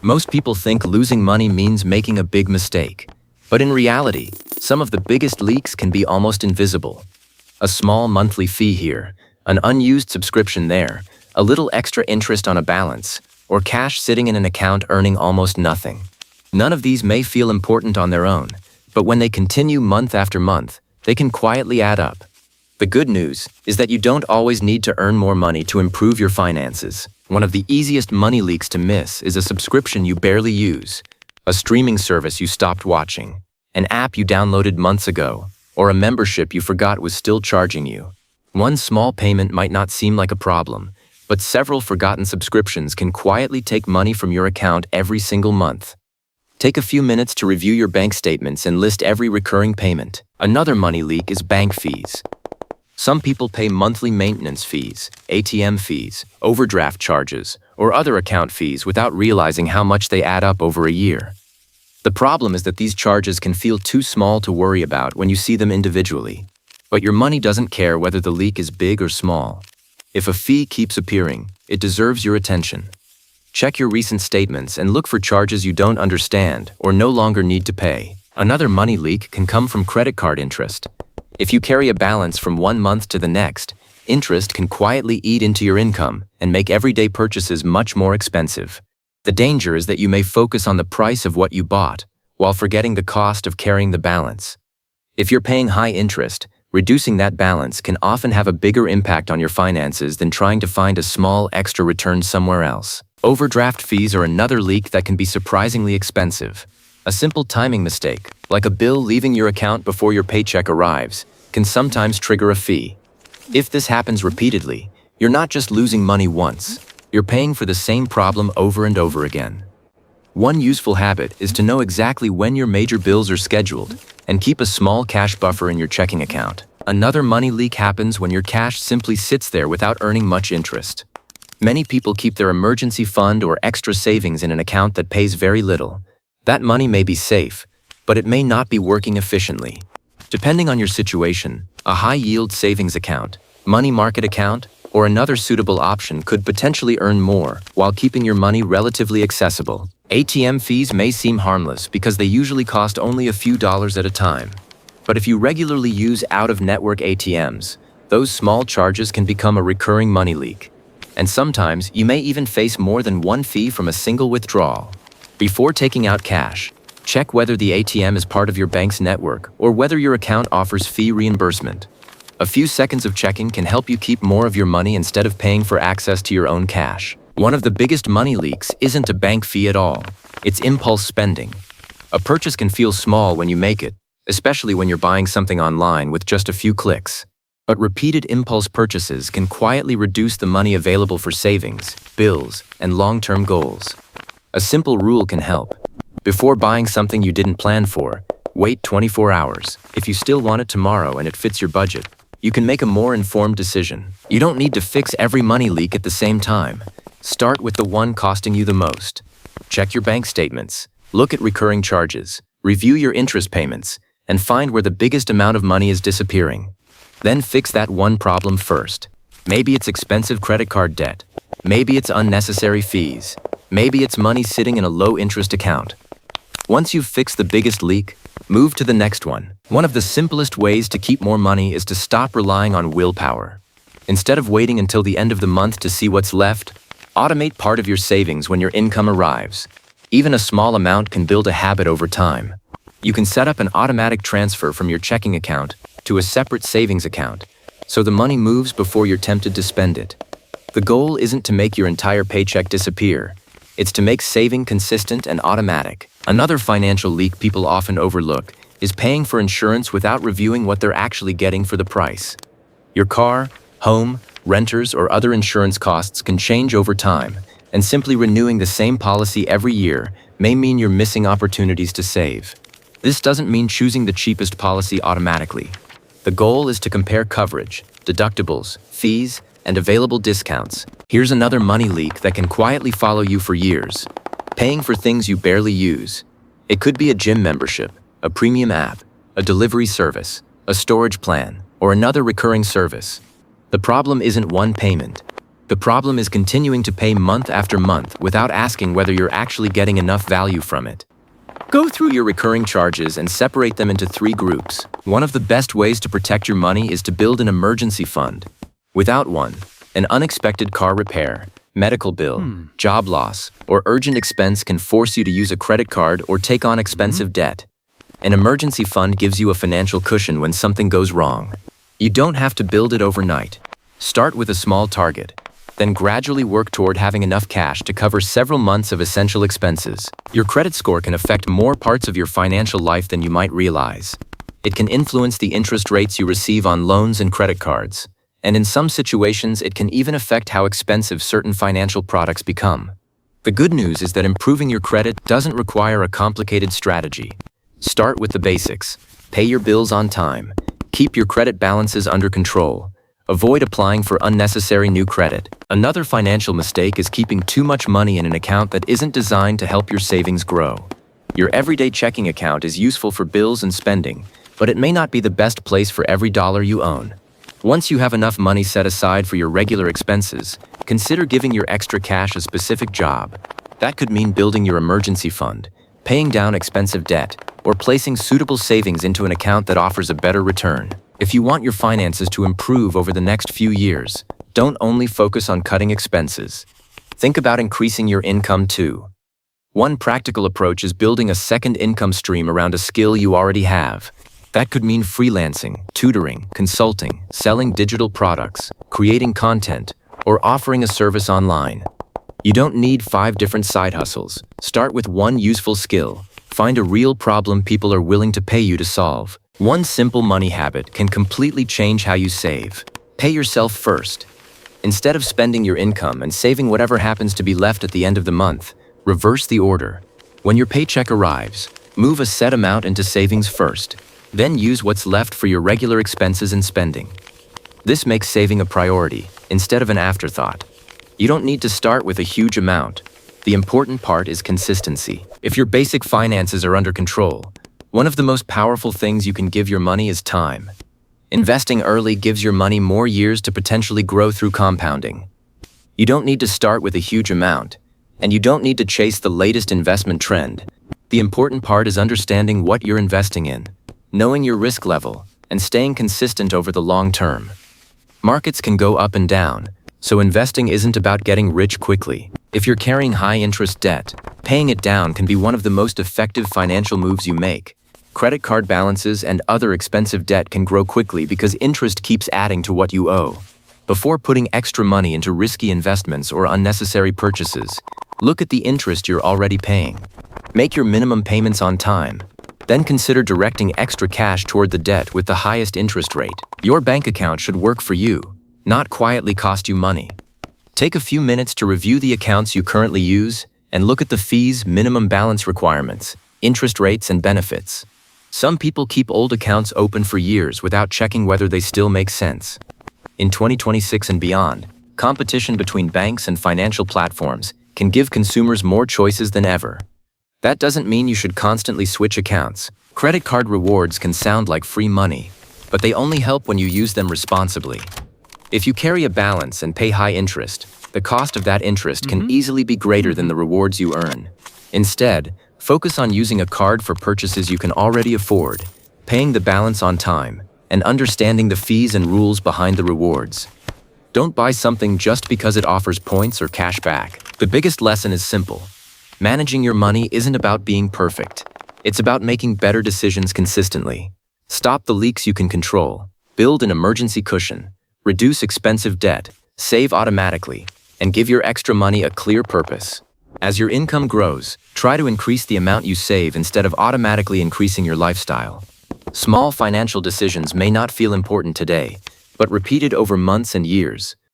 Most people think losing money means making a big mistake. But in reality, some of the biggest leaks can be almost invisible. A small monthly fee here, an unused subscription there, a little extra interest on a balance, or cash sitting in an account earning almost nothing. None of these may feel important on their own, but when they continue month after month, they can quietly add up. The good news is that you don't always need to earn more money to improve your finances. One of the easiest money leaks to miss is a subscription you barely use, a streaming service you stopped watching, an app you downloaded months ago, or a membership you forgot was still charging you. One small payment might not seem like a problem, but several forgotten subscriptions can quietly take money from your account every single month. Take a few minutes to review your bank statements and list every recurring payment. Another money leak is bank fees. Some people pay monthly maintenance fees, ATM fees, overdraft charges, or other account fees without realizing how much they add up over a year. The problem is that these charges can feel too small to worry about when you see them individually. But your money doesn't care whether the leak is big or small. If a fee keeps appearing, it deserves your attention. Check your recent statements and look for charges you don't understand or no longer need to pay. Another money leak can come from credit card interest. If you carry a balance from one month to the next, interest can quietly eat into your income and make everyday purchases much more expensive. The danger is that you may focus on the price of what you bought, while forgetting the cost of carrying the balance. If you're paying high interest, reducing that balance can often have a bigger impact on your finances than trying to find a small extra return somewhere else. Overdraft fees are another leak that can be surprisingly expensive. A simple timing mistake, like a bill leaving your account before your paycheck arrives, can sometimes trigger a fee. If this happens repeatedly, you're not just losing money once, you're paying for the same problem over and over again. One useful habit is to know exactly when your major bills are scheduled and keep a small cash buffer in your checking account. Another money leak happens when your cash simply sits there without earning much interest. Many people keep their emergency fund or extra savings in an account that pays very little. That money may be safe, but it may not be working efficiently. Depending on your situation, a high-yield savings account, money market account, or another suitable option could potentially earn more while keeping your money relatively accessible. ATM fees may seem harmless because they usually cost only a few dollars at a time. But if you regularly use out-of-network ATMs, those small charges can become a recurring money leak. And sometimes you may even face more than one fee from a single withdrawal. Before taking out cash, check whether the ATM is part of your bank's network or whether your account offers fee reimbursement. A few seconds of checking can help you keep more of your money instead of paying for access to your own cash. One of the biggest money leaks isn't a bank fee at all. It's impulse spending. A purchase can feel small when you make it, especially when you're buying something online with just a few clicks. But repeated impulse purchases can quietly reduce the money available for savings, bills, and long-term goals. A simple rule can help. Before buying something you didn't plan for, wait 24 hours. If you still want it tomorrow and it fits your budget, you can make a more informed decision. You don't need to fix every money leak at the same time. Start with the one costing you the most. Check your bank statements, look at recurring charges, review your interest payments, and find where the biggest amount of money is disappearing. Then fix that one problem first. Maybe it's expensive credit card debt. Maybe it's unnecessary fees. Maybe it's money sitting in a low-interest account. Once you've fixed the biggest leak, move to the next one. One of the simplest ways to keep more money is to stop relying on willpower. Instead of waiting until the end of the month to see what's left, automate part of your savings when your income arrives. Even a small amount can build a habit over time. You can set up an automatic transfer from your checking account to a separate savings account, so the money moves before you're tempted to spend it. The goal isn't to make your entire paycheck disappear. It's to make saving consistent and automatic. Another financial leak people often overlook is paying for insurance without reviewing what they're actually getting for the price. Your car, home, renters, or other insurance costs can change over time, and simply renewing the same policy every year may mean you're missing opportunities to save. This doesn't mean choosing the cheapest policy automatically. The goal is to compare coverage, deductibles, fees, and available discounts. Here's another money leak that can quietly follow you for years. Paying for things you barely use. It could be a gym membership, a premium app, a delivery service, a storage plan, or another recurring service. The problem isn't one payment. The problem is continuing to pay month after month without asking whether you're actually getting enough value from it. Go through your recurring charges and separate them into 3 groups. One of the best ways to protect your money is to build an emergency fund. Without one, an unexpected car repair, medical bill, job loss, or urgent expense can force you to use a credit card or take on expensive debt. An emergency fund gives you a financial cushion when something goes wrong. You don't have to build it overnight. Start with a small target, then gradually work toward having enough cash to cover several months of essential expenses. Your credit score can affect more parts of your financial life than you might realize. It can influence the interest rates you receive on loans and credit cards, and in some situations it can even affect how expensive certain financial products become. The good news is that improving your credit doesn't require a complicated strategy. Start with the basics. Pay your bills on time. Keep your credit balances under control. Avoid applying for unnecessary new credit. Another financial mistake is keeping too much money in an account that isn't designed to help your savings grow. Your everyday checking account is useful for bills and spending, but it may not be the best place for every dollar you own. Once you have enough money set aside for your regular expenses, consider giving your extra cash a specific job. That could mean building your emergency fund, paying down expensive debt, or placing suitable savings into an account that offers a better return. If you want your finances to improve over the next few years, don't only focus on cutting expenses. Think about increasing your income too. One practical approach is building a second income stream around a skill you already have. That could mean freelancing, tutoring, consulting, selling digital products, creating content, or offering a service online. You don't need 5 different side hustles. Start with one useful skill. Find a real problem people are willing to pay you to solve. One simple money habit can completely change how you save. Pay yourself first. Instead of spending your income and saving whatever happens to be left at the end of the month, reverse the order. When your paycheck arrives, move a set amount into savings first. Then use what's left for your regular expenses and spending. This makes saving a priority instead of an afterthought. You don't need to start with a huge amount. The important part is consistency. If your basic finances are under control, one of the most powerful things you can give your money is time. Investing early gives your money more years to potentially grow through compounding. You don't need to start with a huge amount, and you don't need to chase the latest investment trend. The important part is understanding what you're investing in, knowing your risk level, and staying consistent over the long term. Markets can go up and down, so investing isn't about getting rich quickly. If you're carrying high-interest debt, paying it down can be one of the most effective financial moves you make. Credit card balances and other expensive debt can grow quickly because interest keeps adding to what you owe. Before putting extra money into risky investments or unnecessary purchases, look at the interest you're already paying. Make your minimum payments on time. Then consider directing extra cash toward the debt with the highest interest rate. Your bank account should work for you, not quietly cost you money. Take a few minutes to review the accounts you currently use and look at the fees, minimum balance requirements, interest rates, and benefits. Some people keep old accounts open for years without checking whether they still make sense. In 2026 and beyond, competition between banks and financial platforms can give consumers more choices than ever. That doesn't mean you should constantly switch accounts. Credit card rewards can sound like free money, but they only help when you use them responsibly. If you carry a balance and pay high interest, the cost of that interest can easily be greater than the rewards you earn. Instead, focus on using a card for purchases you can already afford, paying the balance on time, and understanding the fees and rules behind the rewards. Don't buy something just because it offers points or cash back. The biggest lesson is simple. Managing your money isn't about being perfect. It's about making better decisions consistently. Stop the leaks you can control, build an emergency cushion, reduce expensive debt, save automatically, and give your extra money a clear purpose. As your income grows, try to increase the amount you save instead of automatically increasing your lifestyle. Small financial decisions may not feel important today, but repeated over months and years,